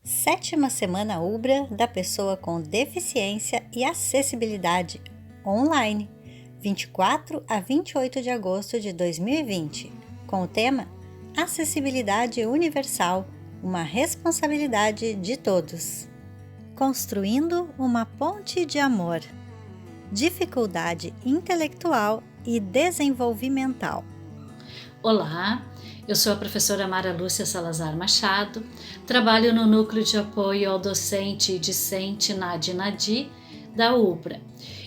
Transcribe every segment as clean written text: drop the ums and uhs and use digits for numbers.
Sétima Semana UBRA da Pessoa com Deficiência e Acessibilidade, online, 24 a 28 de agosto de 2020, com o tema Acessibilidade Universal, uma responsabilidade de todos. Construindo uma ponte de amor, dificuldade intelectual e desenvolvimental. Olá, eu sou a professora Mara Lúcia Salazar Machado, trabalho no Núcleo de Apoio ao Docente e Discente NAD da UBRA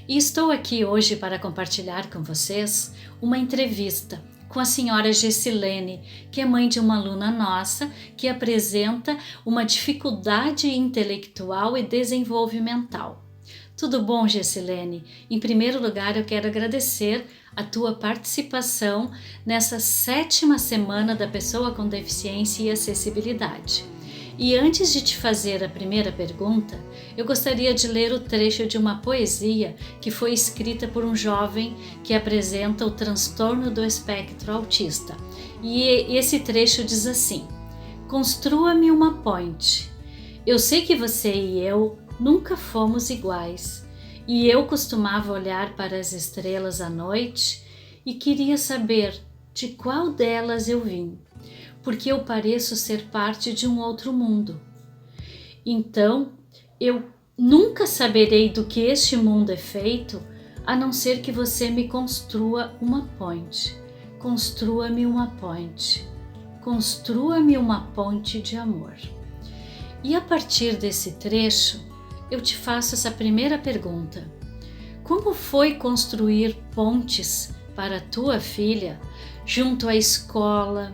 e estou aqui hoje para compartilhar com vocês uma entrevista com a senhora Gessilene, que é mãe de uma aluna nossa que apresenta uma dificuldade intelectual e desenvolvimental. Tudo bom, Gessilene? Em primeiro lugar, eu quero agradecer a tua participação nessa 7ª Semana da Pessoa com Deficiência e Acessibilidade. E antes de te fazer a primeira pergunta, eu gostaria de ler o trecho de uma poesia que foi escrita por um jovem que apresenta o transtorno do espectro autista. E esse trecho diz assim: Construa-me uma ponte. Eu sei que você e eu nunca fomos iguais, e eu costumava olhar para as estrelas à noite e queria saber de qual delas eu vim, porque eu pareço ser parte de um outro mundo. Então, eu nunca saberei do que este mundo é feito, a não ser que você me construa uma ponte. Construa-me uma ponte. Construa-me uma ponte de amor. E a partir desse trecho, eu te faço essa primeira pergunta. Como foi construir pontes para a tua filha junto à escola,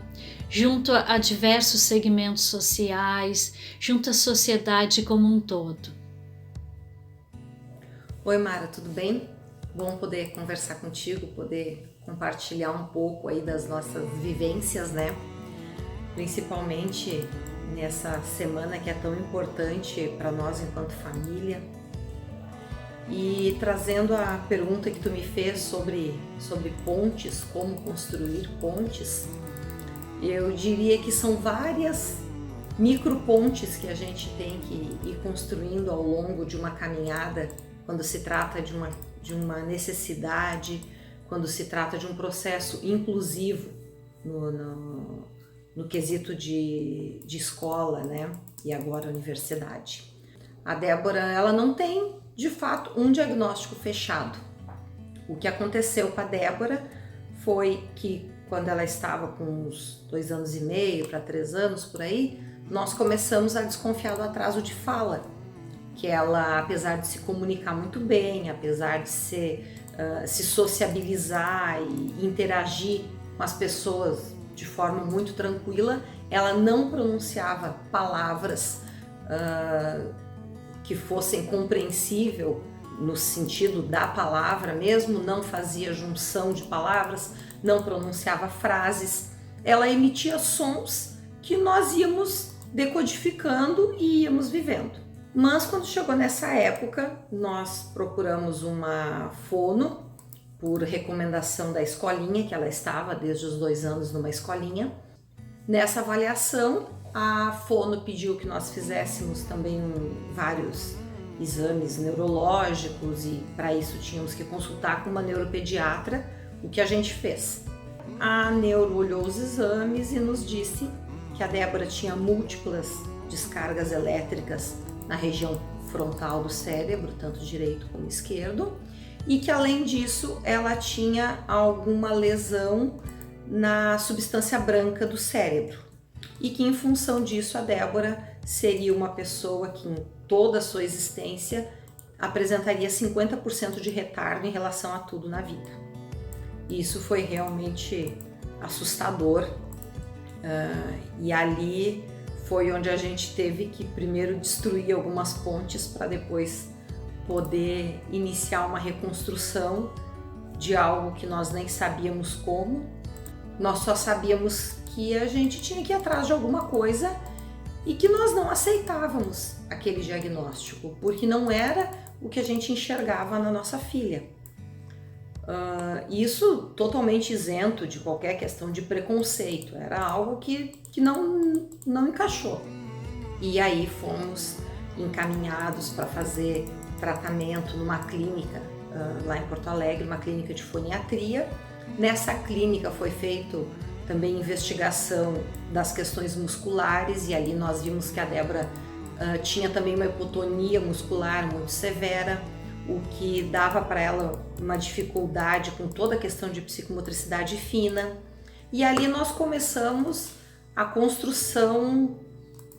junto a diversos segmentos sociais, junto à sociedade como um todo? Oi Mara, tudo bem? Bom poder conversar contigo, poder compartilhar um pouco aí das nossas vivências, né? Principalmente nessa semana que é tão importante para nós enquanto família. E trazendo a pergunta que tu me fez sobre pontes, como construir pontes, eu diria que são várias micropontes que a gente tem que ir construindo ao longo de uma caminhada, quando se trata de uma necessidade, quando se trata de um processo inclusivo no quesito de escola, né? E agora universidade. A Débora, ela não tem, de fato, um diagnóstico fechado. O que aconteceu com a Débora foi que, quando ela estava com uns 2 anos e meio para 3 anos, por aí, nós começamos a desconfiar do atraso de fala, que ela, apesar de se comunicar muito bem, apesar de se sociabilizar e interagir com as pessoas de forma muito tranquila, ela não pronunciava palavras que fossem compreensível no sentido da palavra mesmo, não fazia junção de palavras, não pronunciava frases, ela emitia sons que nós íamos decodificando e íamos vivendo. Mas quando chegou nessa época, nós procuramos uma fono, por recomendação da escolinha, que ela estava desde os 2 anos numa escolinha. Nessa avaliação, a fono pediu que nós fizéssemos também vários exames neurológicos e para isso tínhamos que consultar com uma neuropediatra, o que a gente fez. A neuro olhou os exames e nos disse que a Débora tinha múltiplas descargas elétricas na região frontal do cérebro, tanto direito como esquerdo, e que além disso ela tinha alguma lesão na substância branca do cérebro e que em função disso a Débora seria uma pessoa que em toda a sua existência apresentaria 50% de retardo em relação a tudo na vida. Isso foi realmente assustador e ali foi onde a gente teve que primeiro destruir algumas pontes para depois poder iniciar uma reconstrução de algo que nós nem sabíamos como. Nós só sabíamos que a gente tinha que ir atrás de alguma coisa e que nós não aceitávamos aquele diagnóstico, porque não era o que a gente enxergava na nossa filha. Isso totalmente isento de qualquer questão de preconceito, era algo que não encaixou. e aí fomos encaminhados para fazer tratamento numa clínica lá em Porto Alegre, uma clínica de foniatria. Nessa clínica foi feito também investigação das questões musculares e ali nós vimos que a Débora tinha também uma hipotonia muscular muito severa, o que dava para ela uma dificuldade com toda a questão de psicomotricidade fina. E ali nós começamos a construção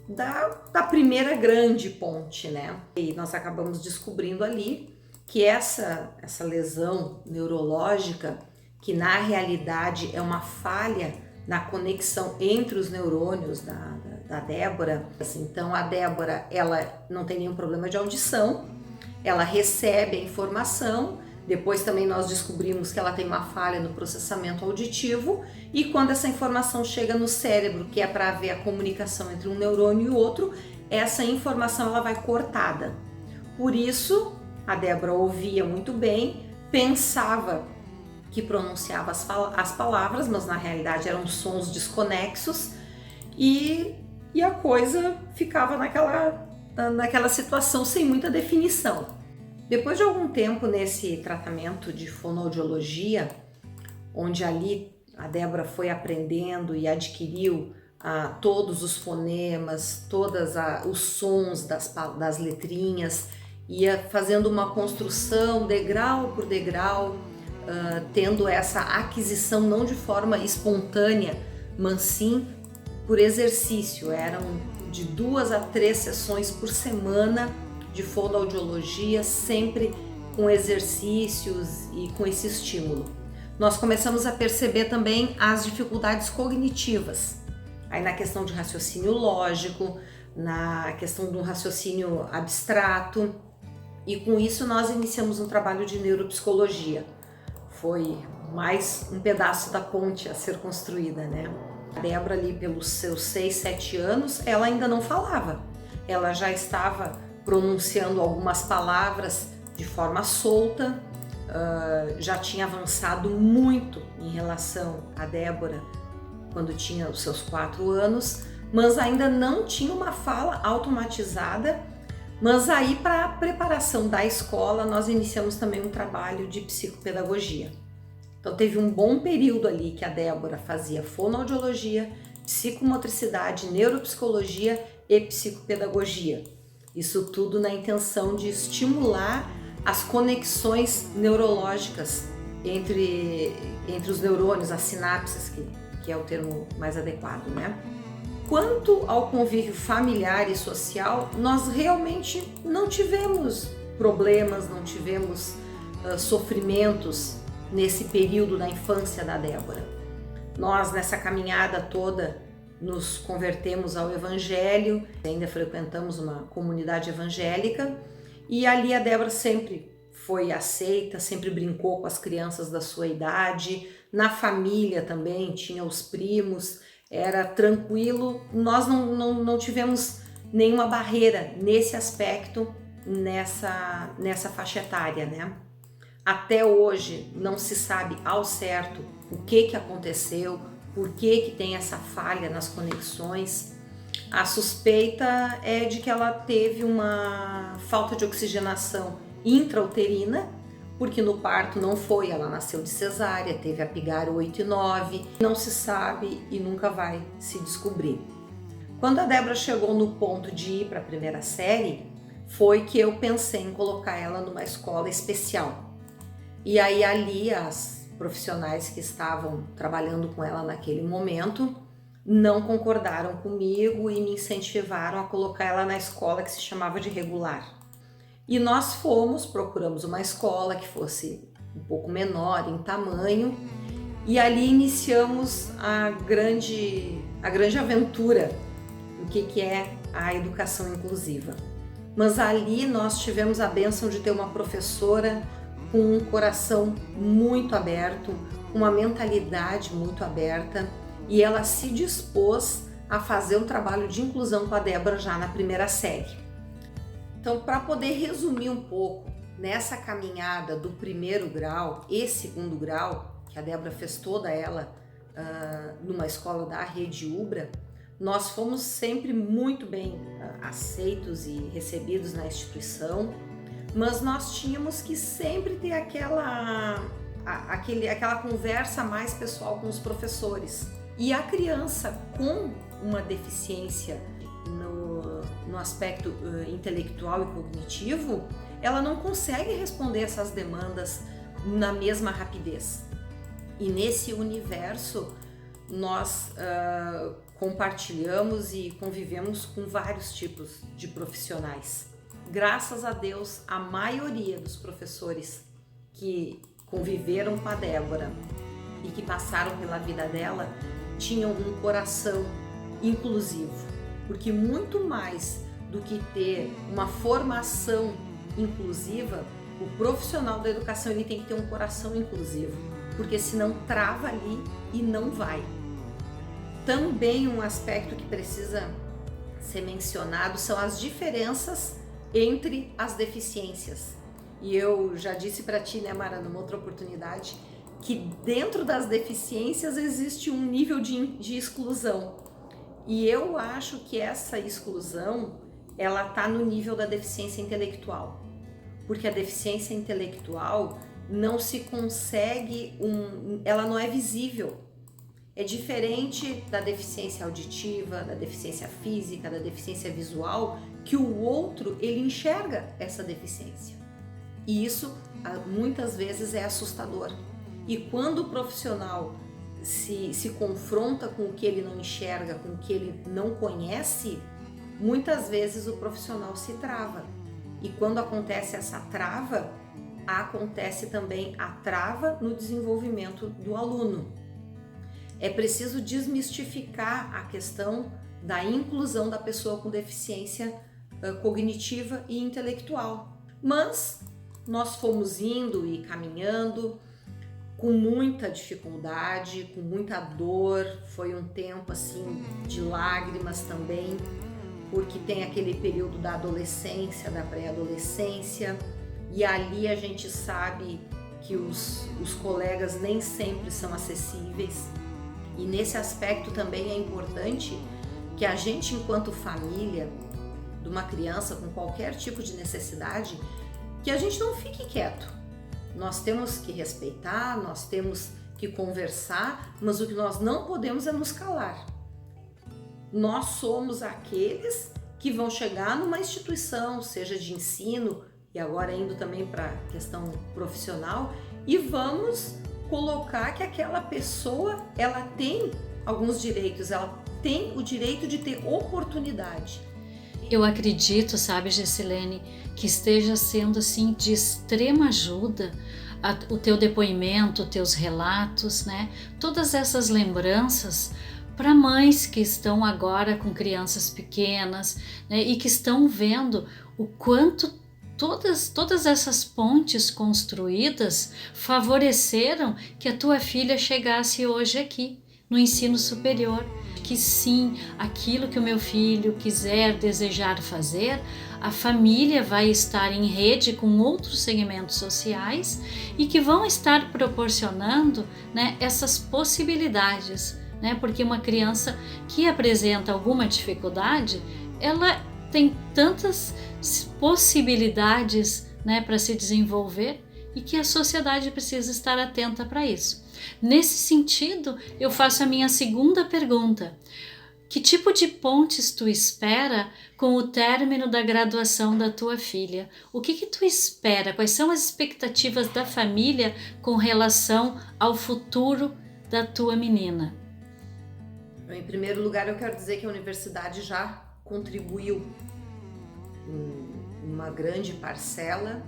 da primeira grande ponte, né? E nós acabamos descobrindo ali que essa lesão neurológica, que na realidade é uma falha na conexão entre os neurônios da Débora. Então a Débora, ela não tem nenhum problema de audição, ela recebe a informação, depois também nós descobrimos que ela tem uma falha no processamento auditivo, e quando essa informação chega no cérebro, que é para haver a comunicação entre um neurônio e o outro, essa informação ela vai cortada. Por isso, a Débora ouvia muito bem, pensava que pronunciava as palavras, mas na realidade eram sons desconexos, e a coisa ficava naquela situação sem muita definição. Depois de algum tempo nesse tratamento de fonoaudiologia, onde ali a Débora foi aprendendo e adquiriu todos os fonemas, todos os sons das letrinhas, ia fazendo uma construção degrau por degrau, tendo essa aquisição não de forma espontânea, mas sim por exercício. Eram de 2 a 3 sessões por semana de fonoaudiologia, sempre com exercícios e com esse estímulo. Nós começamos a perceber também as dificuldades cognitivas, aí na questão de raciocínio lógico, na questão do raciocínio abstrato, e com isso nós iniciamos um trabalho de neuropsicologia. Foi mais um pedaço da ponte a ser construída, né? A Débora ali pelos seus 6, 7 anos, ela ainda não falava, ela já estava pronunciando algumas palavras de forma solta, já tinha avançado muito em relação a Débora quando tinha os seus 4 anos, mas ainda não tinha uma fala automatizada. Mas aí, para a preparação da escola, nós iniciamos também um trabalho de psicopedagogia. Então teve um bom período ali que a Débora fazia fonoaudiologia, psicomotricidade, neuropsicologia e psicopedagogia. Isso tudo na intenção de estimular as conexões neurológicas entre os neurônios, as sinapses, que é o termo mais adequado, né? Quanto ao convívio familiar e social, nós realmente não tivemos problemas, não tivemos sofrimentos nesse período da infância da Débora. Nós, nessa caminhada toda, nos convertemos ao Evangelho, ainda frequentamos uma comunidade evangélica, e ali a Débora sempre foi aceita, sempre brincou com as crianças da sua idade, na família também, tinha os primos, era tranquilo. Nós não tivemos nenhuma barreira nesse aspecto, nessa faixa etária, né? Até hoje não se sabe ao certo o que aconteceu, por que tem essa falha nas conexões. A suspeita é de que ela teve uma falta de oxigenação intrauterina, porque no parto não foi, ela nasceu de cesárea, teve a Apgar 8 e 9, não se sabe e nunca vai se descobrir. Quando a Débora chegou no ponto de ir para a primeira série, foi que eu pensei em colocar ela numa escola especial. E aí ali as profissionais que estavam trabalhando com ela naquele momento não concordaram comigo e me incentivaram a colocar ela na escola que se chamava de regular. E nós procuramos uma escola que fosse um pouco menor em tamanho, e ali iniciamos a grande aventura do que é a educação inclusiva. Mas ali nós tivemos a bênção de ter uma professora com um coração muito aberto, uma mentalidade muito aberta, e ela se dispôs a fazer um trabalho de inclusão com a Débora já na primeira série. Então, para poder resumir um pouco nessa caminhada do primeiro grau e segundo grau, que a Débora fez toda ela numa escola da Rede Ubra, Nós fomos sempre muito bem aceitos e recebidos na instituição, mas nós tínhamos que sempre ter aquela conversa mais pessoal com os professores. E a criança com uma deficiência no aspecto intelectual e cognitivo, ela não consegue responder essas demandas na mesma rapidez. E nesse universo, nós compartilhamos e convivemos com vários tipos de profissionais. Graças a Deus, a maioria dos professores que conviveram com a Débora e que passaram pela vida dela tinham um coração inclusivo, porque muito mais do que ter uma formação inclusiva, o profissional da educação ele tem que ter um coração inclusivo, porque senão trava ali e não vai. Também um aspecto que precisa ser mencionado são as diferenças entre as deficiências. E eu já disse para ti, né, Mara, numa outra oportunidade, que dentro das deficiências existe um nível de exclusão. E eu acho que essa exclusão, ela está no nível da deficiência intelectual. Porque a deficiência intelectual não se consegue, ela não é visível. É diferente da deficiência auditiva, da deficiência física, da deficiência visual, que o outro, ele enxerga essa deficiência. E isso, muitas vezes, é assustador. E quando o profissional se confronta com o que ele não enxerga, com o que ele não conhece, muitas vezes o profissional se trava. E quando acontece essa trava, acontece também a trava no desenvolvimento do aluno. É preciso desmistificar a questão da inclusão da pessoa com deficiência cognitiva e intelectual. Mas nós fomos indo e caminhando com muita dificuldade, com muita dor. Foi um tempo assim de lágrimas também, porque tem aquele período da adolescência, da pré-adolescência, e ali a gente sabe que os colegas nem sempre são acessíveis. E nesse aspecto também é importante que a gente, enquanto família de uma criança com qualquer tipo de necessidade, que a gente não fique quieto. Nós temos que respeitar, nós temos que conversar, mas o que nós não podemos é nos calar. Nós somos aqueles que vão chegar numa instituição, seja de ensino, e agora indo também para a questão profissional, e vamos colocar que aquela pessoa, ela tem alguns direitos, ela tem o direito de ter oportunidade. Eu acredito, sabe, Gessilene, que esteja sendo assim de extrema ajuda o teu depoimento, teus relatos, né? Todas essas lembranças para mães que estão agora com crianças pequenas, né? E que estão vendo o quanto todas essas pontes construídas favoreceram que a tua filha chegasse hoje aqui no ensino superior. Que sim, aquilo que o meu filho quiser, desejar fazer, a família vai estar em rede com outros segmentos sociais e que vão estar proporcionando, né, essas possibilidades, né? Porque uma criança que apresenta alguma dificuldade, ela tem tantas possibilidades, né, para se desenvolver, e que a sociedade precisa estar atenta para isso. Nesse sentido, eu faço a minha segunda pergunta. Que tipo de pontes tu espera com o término da graduação da tua filha? O que tu espera? Quais são as expectativas da família com relação ao futuro da tua menina? Em primeiro lugar, eu quero dizer que a universidade já contribuiu uma grande parcela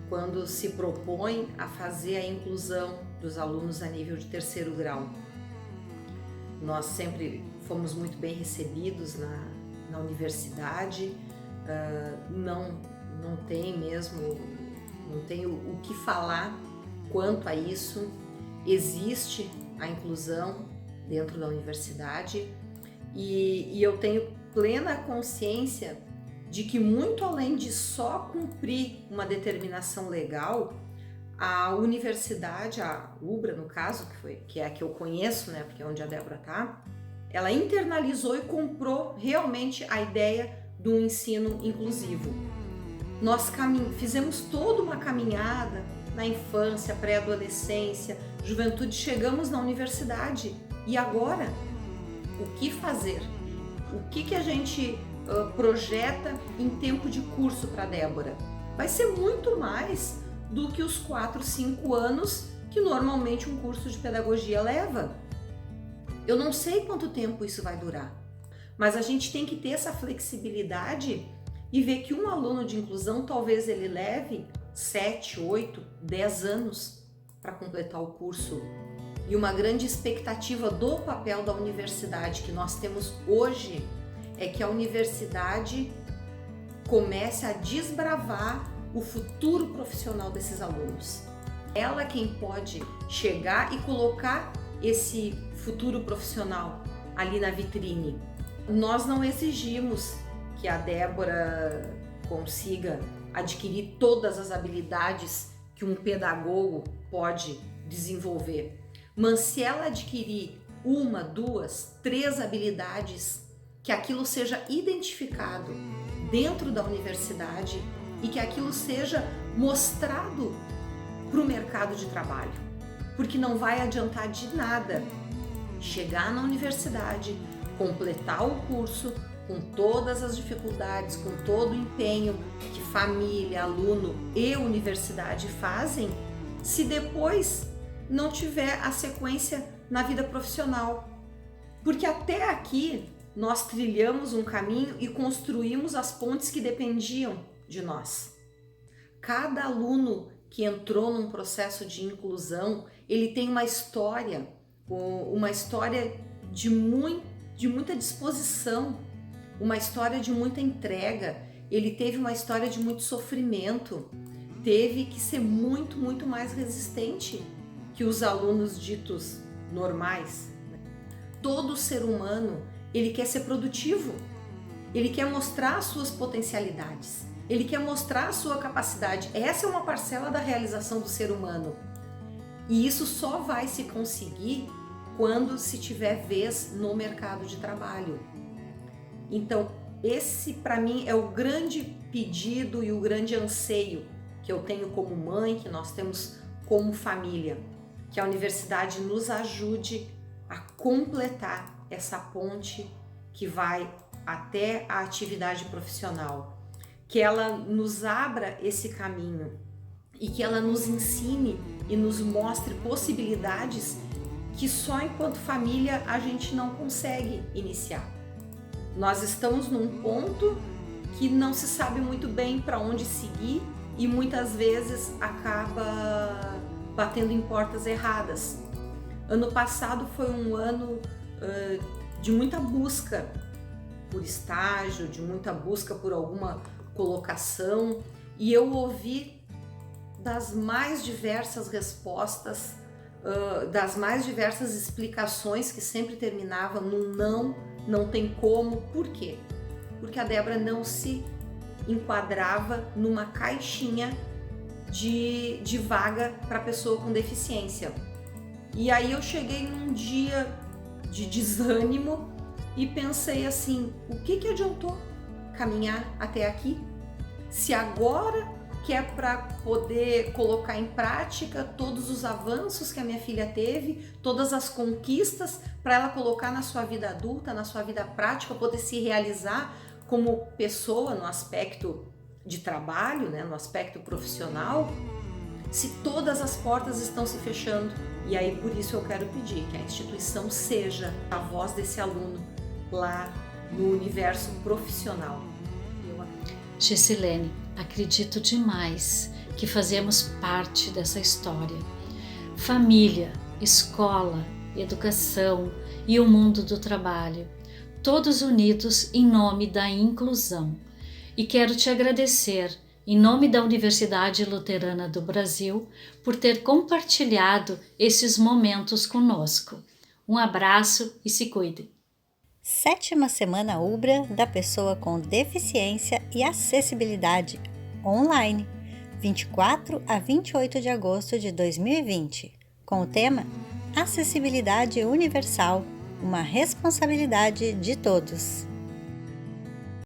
quando se propõe a fazer a inclusão dos alunos a nível de terceiro grau. Nós sempre fomos muito bem recebidos na universidade, não tenho o que falar quanto a isso. Existe a inclusão dentro da universidade e eu tenho plena consciência de que, muito além de só cumprir uma determinação legal, a universidade, a UBRA no caso, que é a que eu conheço, né, porque é onde a Débora está, ela internalizou e comprou realmente a ideia do ensino inclusivo. Nós fizemos toda uma caminhada na infância, pré-adolescência, juventude, chegamos na universidade. E agora, o que fazer? O que a gente projeta em tempo de curso para a Débora? Vai ser muito mais do que os 4, 5 anos que normalmente um curso de pedagogia leva. Eu não sei quanto tempo isso vai durar, mas a gente tem que ter essa flexibilidade e ver que um aluno de inclusão talvez ele leve 7, 8, 10 anos para completar o curso. E uma grande expectativa do papel da universidade que nós temos hoje é que a universidade comece a desbravar o futuro profissional desses alunos. Ela quem pode chegar e colocar esse futuro profissional ali na vitrine. Nós não exigimos que a Débora consiga adquirir todas as habilidades que um pedagogo pode desenvolver, mas se ela adquirir 1, 2, 3 habilidades, que aquilo seja identificado dentro da universidade e que aquilo seja mostrado para o mercado de trabalho, porque não vai adiantar de nada chegar na universidade, completar o curso com todas as dificuldades, com todo o empenho que família, aluno e universidade fazem, se depois não tiver a sequência na vida profissional. Porque até aqui nós trilhamos um caminho e construímos as pontes que dependiam de nós. Cada aluno que entrou num processo de inclusão, ele tem uma história de muita disposição, uma história de muita entrega. Ele teve uma história de muito sofrimento, teve que ser muito, muito mais resistente que os alunos ditos normais. Todo ser humano, ele quer ser produtivo, ele quer mostrar as suas potencialidades, ele quer mostrar a sua capacidade. Essa é uma parcela da realização do ser humano. E isso só vai se conseguir quando se tiver vez no mercado de trabalho. Então, esse para mim é o grande pedido e o grande anseio que eu tenho como mãe, que nós temos como família, que a universidade nos ajude a completar essa ponte que vai até a atividade profissional, que ela nos abra esse caminho e que ela nos ensine e nos mostre possibilidades que só enquanto família a gente não consegue iniciar. Nós estamos num ponto que não se sabe muito bem para onde seguir e muitas vezes acaba batendo em portas erradas. Ano passado foi um ano de muita busca por estágio, de muita busca por alguma colocação, e eu ouvi das mais diversas respostas, das mais diversas explicações que sempre terminavam num não tem como. Por quê? Porque a Débora não se enquadrava numa caixinha de vaga para pessoa com deficiência. E aí eu cheguei num dia de desânimo e pensei assim, o que adiantou caminhar até aqui? Se agora que é para poder colocar em prática todos os avanços que a minha filha teve, todas as conquistas para ela colocar na sua vida adulta, na sua vida prática, poder se realizar como pessoa no aspecto de trabalho, né, no aspecto profissional, se todas as portas estão se fechando. E aí por isso eu quero pedir que a instituição seja a voz desse aluno lá no universo profissional. Gessilene, acredito demais que fazemos parte dessa história. Família, escola, educação e o mundo do trabalho, todos unidos em nome da inclusão. E quero te agradecer, em nome da Universidade Luterana do Brasil, por ter compartilhado esses momentos conosco. Um abraço e se cuide. 7ª Semana Ubra da Pessoa com Deficiência e Acessibilidade, online, 24 a 28 de agosto de 2020, com o tema Acessibilidade Universal, uma responsabilidade de todos.